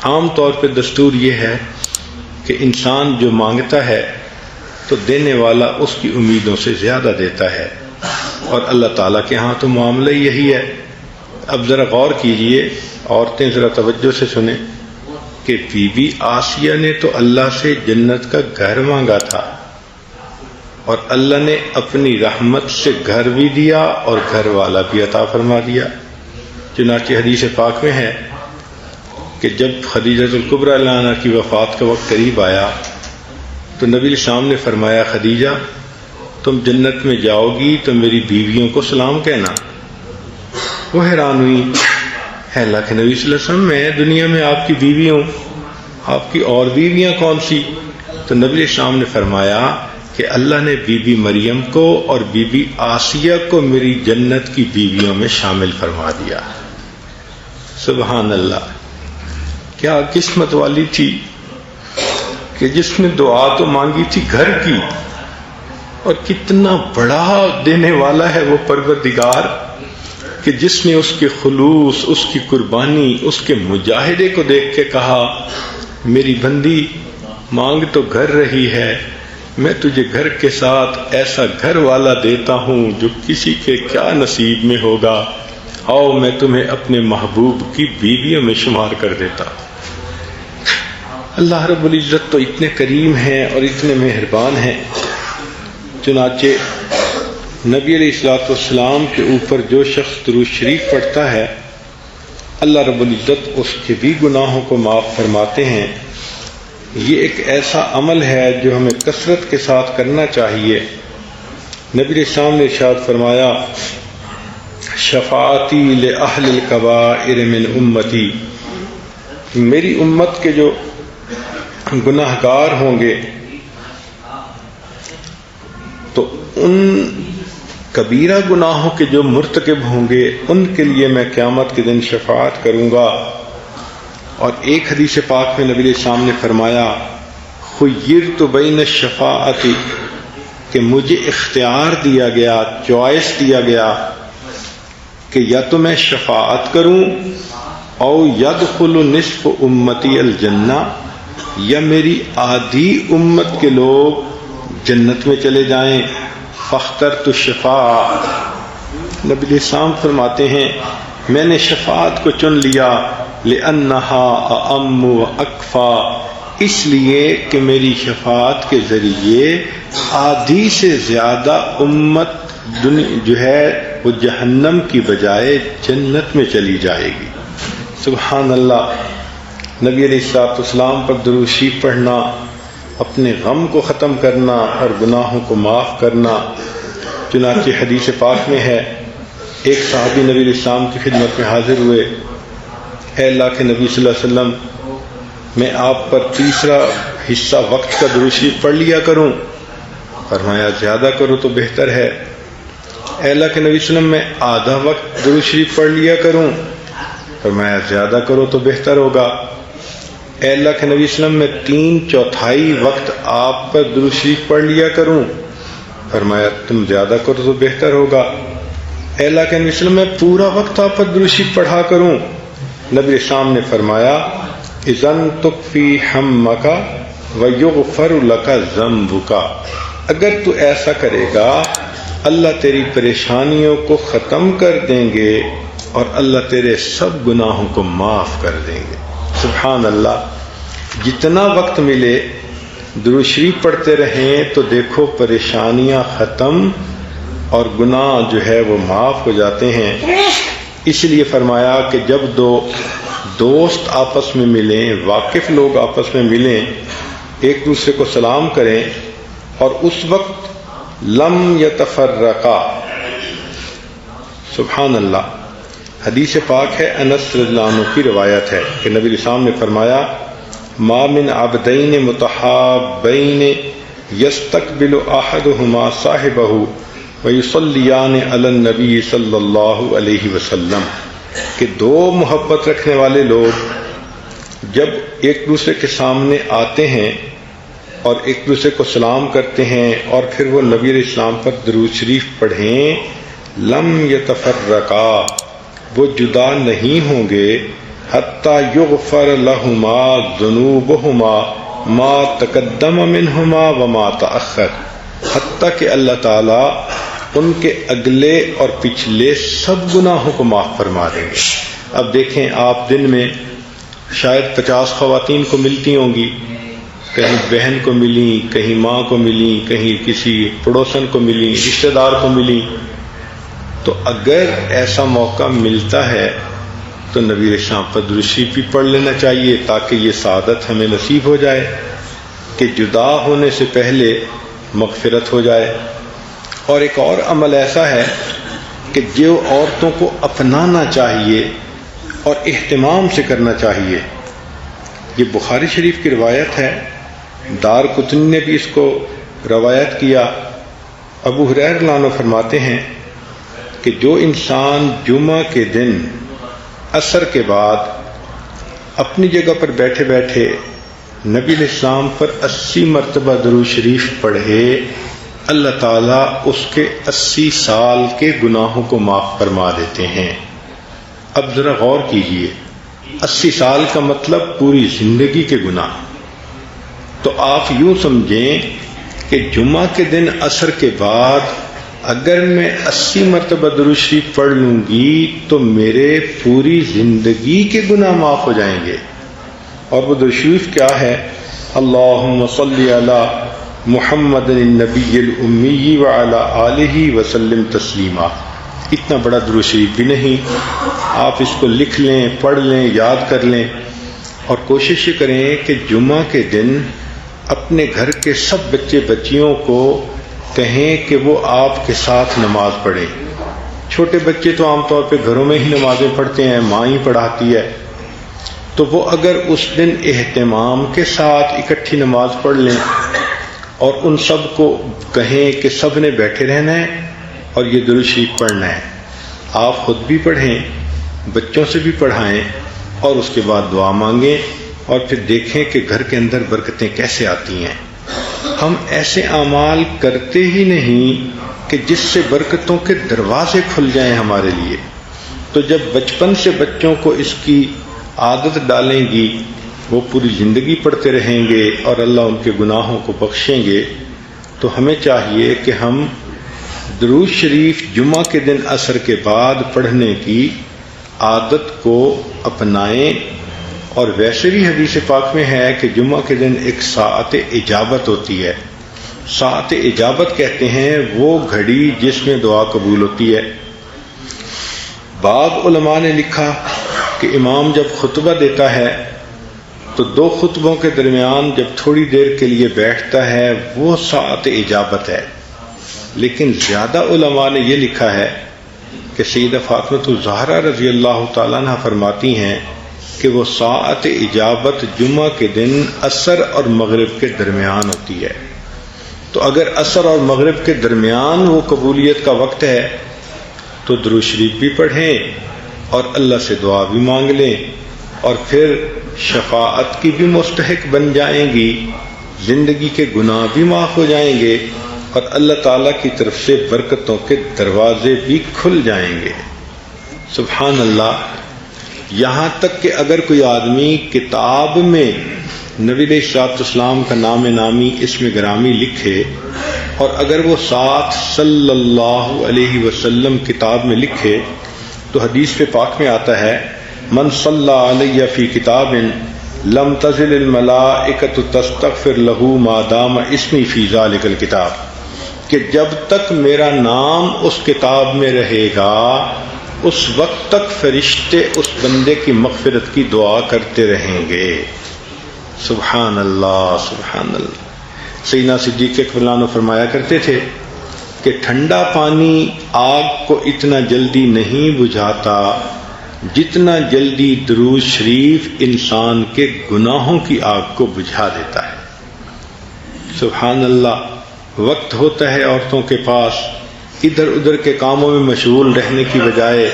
عام طور پہ دستور یہ ہے کہ انسان جو مانگتا ہے تو دینے والا اس کی امیدوں سے زیادہ دیتا ہے، اور اللہ تعالیٰ کے ہاں تو معاملہ یہی ہے۔ اب ذرا غور کیجئے، عورتیں ذرا توجہ سے سنیں کہ بی بی آسیہ نے تو اللہ سے جنت کا گھر مانگا تھا، اور اللہ نے اپنی رحمت سے گھر بھی دیا اور گھر والا بھی عطا فرما دیا۔ چنانچہ حدیث پاک میں ہے کہ جب خدیجہ الکبریٰ رضی اللہ عنہا کی وفات کا وقت قریب آیا تو نبی علیہ السلام نے فرمایا، خدیجہ تم جنت میں جاؤ گی تو میری بیویوں کو سلام کہنا۔ وہ حیران ہوئی، ہے اللہ کے نبی صلی اللہ علیہ وسلم، میں دنیا میں آپ کی بیوی ہوں، آپ کی اور بیویاں کون سی؟ تو نبی علیہ السلام نے فرمایا کہ اللہ نے بی بی مریم کو اور بی بی آسیہ کو میری جنت کی بیویوں میں شامل فرما دیا۔ سبحان اللہ، کیا قسمت والی تھی کہ جس نے دعا تو مانگی تھی گھر کی، اور کتنا بڑا دینے والا ہے وہ پروردگار کہ جس نے اس کے خلوص، اس کی قربانی، اس کے مجاہدے کو دیکھ کے کہا، میری بندی مانگ تو گھر رہی ہے، میں تجھے گھر کے ساتھ ایسا گھر والا دیتا ہوں جو کسی کے کیا نصیب میں ہوگا، آؤ میں تمہیں اپنے محبوب کی بیویوں میں شمار کر دیتا۔ اللہ رب العزت تو اتنے کریم ہیں اور اتنے مہربان ہیں، چنانچہ نبی علیہ الصلوۃ والسلام کے اوپر جو شخص درود شریف پڑھتا ہے اللہ رب العزت اس کے بھی گناہوں کو معاف فرماتے ہیں۔ یہ ایک ایسا عمل ہے جو ہمیں کثرت کے ساتھ کرنا چاہیے۔ نبی علیہ السلام نے ارشاد فرمایا، شفاعتی لأہل الکبائر من امتی، میری امت کے جو گناہ گار ہوں گے تو ان کبیرہ گناہوں کے جو مرتکب ہوں گے ان کے لیے میں قیامت کے دن شفاعت کروں گا۔ اور ایک حدیث پاک میں نبی علیہ السلام نے فرمایا، خیرت بین الشفاعت، کہ مجھے اختیار دیا گیا، چوائس دیا گیا کہ یا تو میں شفاعت کروں او یدخل نصف امتی الجنہ، یا میری آدھی امت کے لوگ جنت میں چلے جائیں۔ فاخترت الشفاعۃ، نبی علیہ السلام فرماتے ہیں میں نے شفاعت کو چن لیا، لأنہا اعم و اکفا، اس لیے کہ میری شفاعت کے ذریعے آدھی سے زیادہ امت جو ہے وہ جہنم کی بجائے جنت میں چلی جائے گی۔ سبحان اللہ، نبی علیہ الصلوۃ والسلام پر درود شریف پڑھنا، اپنے غم کو ختم کرنا اور گناہوں کو معاف کرنا۔ چنانچہ حدیث پاک میں ہے، ایک صحابی نبی علیہ السلام کی خدمت میں حاضر ہوئے، اے اللہ کے نبی صلی اللہ علیہ وسلم، میں آپ پر تیسرا حصہ وقت کا درود شریف پڑھ لیا کروں؟ فرمایا زیادہ کرو تو بہتر ہے۔ اے اللہ کے نبی صلی اللہ علیہ وسلم، میں آدھا وقت درود شریف پڑھ لیا کروں؟ فرمایا زیادہ کرو تو بہتر ہوگا۔ اے اللہ کے نبی صلی اللہ علیہ وسلم، میں 3/4 وقت آپ پر درود شریف پڑھ لیا کروں؟ فرمایا تم زیادہ کرو تو بہتر ہوگا۔ اے اللہ کے نبی صلی اللہ علیہ وسلم، میں پورا وقت آپ پر درود شریف پڑھا کروں؟ نبی اسلام نے فرمایا اذن تکفی ہمک ویغفر لک ذنبک، اگر تو ایسا کرے گا اللہ تیری پریشانیوں کو ختم کر دیں گے اور اللہ تیرے سب گناہوں کو معاف کر دیں گے۔ سبحان اللہ، جتنا وقت ملے درود شریف پڑھتے رہیں تو دیکھو پریشانیاں ختم اور گناہ جو ہے وہ معاف ہو جاتے ہیں۔ اس لیے فرمایا کہ جب دو دوست آپس میں ملیں، واقف لوگ آپس میں ملیں، ایک دوسرے کو سلام کریں اور اس وقت لم یتفرقا، سبحان اللہ، حدیث پاک ہے، انس رضی اللہ عنہ کی روایت ہے کہ نبی السلام نے فرمایا ما من عبدین متحابین یستقبل احدہما صاحبہ ویصلیان علی النبی صلی اللہ علیہ وسلم، کہ دو محبت رکھنے والے لوگ جب ایک دوسرے کے سامنے آتے ہیں اور ایک دوسرے کو سلام کرتے ہیں اور پھر وہ نبی علیہ السلام پر درود شریف پڑھیں، لم یتفرقا، وہ جدا نہیں ہوں گے حتی یغفر لہما ذنوبہما ما تقدم منہما وما تأخر، حتیٰ کہ اللہ تعالیٰ ان کے اگلے اور پچھلے سب گناہوں کو معاف فرما دیں گے۔ اب دیکھیں، آپ دن میں شاید 50 خواتین کو ملتی ہوں گی، کہیں بہن کو ملی، کہیں ماں کو ملی، کہیں کسی پڑوسن کو ملی، رشتہ دار کو ملی۔ تو اگر ایسا موقع ملتا ہے تو نبی علیہ السلام پر درود شریف بھی پڑھ لینا چاہیے، تاکہ یہ سعادت ہمیں نصیب ہو جائے کہ جدا ہونے سے پہلے مغفرت ہو جائے۔ اور ایک اور عمل ایسا ہے کہ جو عورتوں کو اپنانا چاہیے اور اہتمام سے کرنا چاہیے۔ یہ بخاری شریف کی روایت ہے، دار قطنی نے بھی اس کو روایت کیا۔ ابو ہریرہ رضی اللہ عنہ فرماتے ہیں کہ جو انسان جمعہ کے دن عصر کے بعد اپنی جگہ پر بیٹھے بیٹھے نبی علیہ السلام پر 80 مرتبہ درود شریف پڑھے، اللہ تعالیٰ اس کے 80 سال کے گناہوں کو معاف فرما دیتے ہیں۔ اب ذرا غور کیجئے، 80 سال کا مطلب پوری زندگی کے گناہ۔ تو آپ یوں سمجھیں کہ جمعہ کے دن عصر کے بعد اگر میں 80 مرتبہ درود شریف پڑھ لوں گی تو میرے پوری زندگی کے گناہ معاف ہو جائیں گے۔ اور وہ درود شریف کیا ہے؟ اللہم صلی علی محمد النبی الامی وعلی آلہ وسلم تسلیما۔ اتنا بڑا درود شریف بھی نہیں، آپ اس کو لکھ لیں، پڑھ لیں، یاد کر لیں، اور کوشش کریں کہ جمعہ کے دن اپنے گھر کے سب بچے بچیوں کو کہیں کہ وہ آپ کے ساتھ نماز پڑھیں۔ چھوٹے بچے تو عام طور پہ گھروں میں ہی نمازیں پڑھتے ہیں، ماں ہی پڑھاتی ہے، تو وہ اگر اس دن اہتمام کے ساتھ اکٹھی نماز پڑھ لیں اور ان سب کو کہیں کہ سب نے بیٹھے رہنا ہے اور یہ درود شریف پڑھنا ہے، آپ خود بھی پڑھیں، بچوں سے بھی پڑھائیں، اور اس کے بعد دعا مانگیں، اور پھر دیکھیں کہ گھر کے اندر برکتیں کیسے آتی ہیں۔ ہم ایسے اعمال کرتے ہی نہیں کہ جس سے برکتوں کے دروازے کھل جائیں ہمارے لیے۔ تو جب بچپن سے بچوں کو اس کی عادت ڈالیں گی، وہ پوری زندگی پڑھتے رہیں گے اور اللہ ان کے گناہوں کو بخشیں گے۔ تو ہمیں چاہیے کہ ہم درود شریف جمعہ کے دن عصر کے بعد پڑھنے کی عادت کو اپنائیں۔ اور ویسے بھی حدیث پاک میں ہے کہ جمعہ کے دن ایک ساعت اجابت ہوتی ہے۔ ساعت اجابت کہتے ہیں وہ گھڑی جس میں دعا قبول ہوتی ہے۔ بعض علماء نے لکھا کہ امام جب خطبہ دیتا ہے تو 2 خطبوں کے درمیان جب تھوڑی دیر کے لیے بیٹھتا ہے وہ ساعت اجابت ہے۔ لیکن زیادہ علماء نے یہ لکھا ہے کہ سیدہ فاطمہ الزہرا رضی اللہ تعالیٰ عنہ فرماتی ہیں کہ وہ ساعت اجابت جمعہ کے دن عصر اور مغرب کے درمیان ہوتی ہے۔ تو اگر عصر اور مغرب کے درمیان وہ قبولیت کا وقت ہے تو درود شریف بھی پڑھیں اور اللہ سے دعا بھی مانگ لیں، اور پھر شفاعت کی بھی مستحق بن جائیں گی، زندگی کے گناہ بھی معاف ہو جائیں گے، اور اللہ تعالیٰ کی طرف سے برکتوں کے دروازے بھی کھل جائیں گے۔ سبحان اللہ۔ یہاں تک کہ اگر کوئی آدمی کتاب میں نبی علیہ الصلوۃ والسلام کا نام نامی اسم گرامی لکھے، اور اگر وہ ساتھ صلی اللہ علیہ وسلم کتاب میں لکھے، تو حدیث پہ پاک میں آتا ہے من صلی علیہ فی کتاب لم تزل الملائکۃ تستغفر له ما دام اسمی فی ذلک الکتاب، کہ جب تک میرا نام اس کتاب میں رہے گا اس وقت تک فرشتے اس بندے کی مغفرت کی دعا کرتے رہیں گے۔ سبحان اللہ، سبحان اللہ۔ سیدنا صدیق اکبر عنہ فرمایا کرتے تھے کہ ٹھنڈا پانی آگ کو اتنا جلدی نہیں بجھاتا جتنا جلدی درود شریف انسان کے گناہوں کی آگ کو بجھا دیتا ہے۔ سبحان اللہ۔ وقت ہوتا ہے عورتوں کے پاس ادھر ادھر کے کاموں میں مشغول رہنے کی بجائے،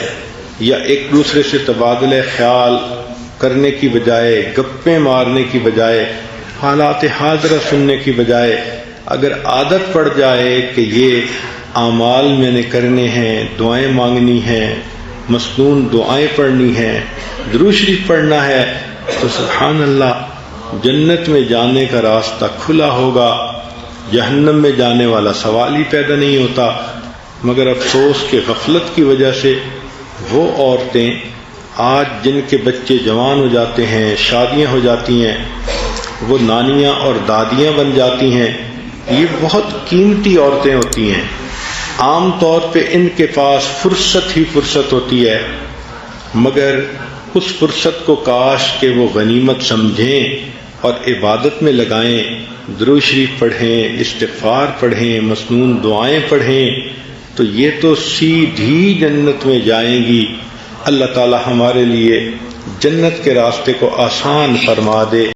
یا ایک دوسرے سے تبادلہ خیال کرنے کی بجائے، گپیں مارنے کی بجائے، حالات حاضرہ سننے کی بجائے، اگر عادت پڑ جائے کہ یہ اعمال میں نے کرنے ہیں، دعائیں مانگنی ہیں، مسنون دعائیں پڑھنی ہیں، درود شریف پڑھنا ہے، تو سبحان اللہ جنت میں جانے کا راستہ کھلا ہوگا، جہنم میں جانے والا سوال ہی پیدا نہیں ہوتا۔ مگر افسوس کہ غفلت کی وجہ سے وہ عورتیں آج جن کے بچے جوان ہو جاتے ہیں، شادیاں ہو جاتی ہیں، وہ نانیاں اور دادیاں بن جاتی ہیں، یہ بہت قیمتی عورتیں ہوتی ہیں، عام طور پہ ان کے پاس فرصت ہی فرصت ہوتی ہے، مگر اس فرصت کو کاش کہ وہ غنیمت سمجھیں اور عبادت میں لگائیں، درود شریف پڑھیں، استغفار پڑھیں، مسنون دعائیں پڑھیں، تو یہ تو سیدھی جنت میں جائیں گی۔ اللہ تعالی ہمارے لیے جنت کے راستے کو آسان فرما دے۔